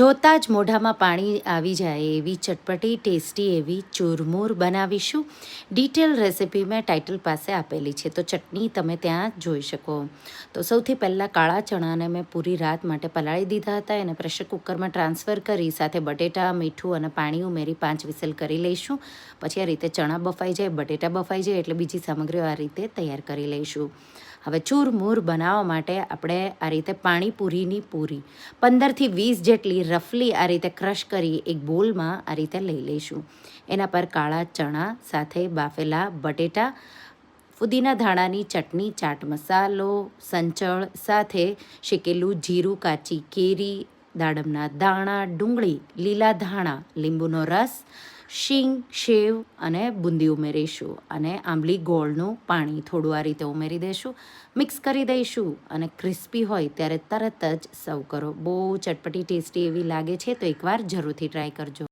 જોતાં જ મોઢામાં પાણી આવી જાય એવી ચટપટી ટેસ્ટી એવી ચૂરમૂર બનાવીશું. ડિટેલ રેસિપી મેં ટાઇટલ પાસે આપેલી છે, તો ચટણી તમે ત્યાં જોઈ શકો. તો સૌથી પહેલાં કાળા ચણાને મેં પૂરી રાત માટે પલાળી દીધા હતા. એને પ્રેશર કુકરમાં ટ્રાન્સફર કરી સાથે બટેટા, મીઠું અને પાણી ઉમેરી 5 વિસલ કરી લઈશું. પછી આ રીતે ચણા બફાઈ જાય, બટેટા બફાઈ જાય એટલે બીજી સામગ્રીઓ આ રીતે તૈયાર કરી લઈશું. હવે ચૂરમૂર બનાવવા માટે આપણે આ રીતે પાણીપુરીની પૂરી 15થી 20 જેટલી રફલી આ રીતે ક્રશ કરી એક બોલમાં આ રીતે લઈ લઈશું. એના પર કાળા ચણા સાથે બાફેલા બટેટા, ફુદીના ધાણાની ચટણી, ચાટ મસાલો, સંચળ સાથે શેકેલું જીરું, કાચી કેરી, દાડમના દાણા, ડુંગળી, લીલા ધાણા, લીંબુનો રસ, શીંગ, સેવ અને બુંદી ઉમેરીશું અને આંબલી ગોળનું પાણી થોડું આ રીતે ઉમેરી દઈશું. મિક્સ કરી દઈશું અને ક્રિસ્પી હોય ત્યારે તરત જ સર્વ કરો. બહુ ચટપટી ટેસ્ટી એવી લાગે છે, તો એકવાર જરૂરથી ટ્રાય કરજો.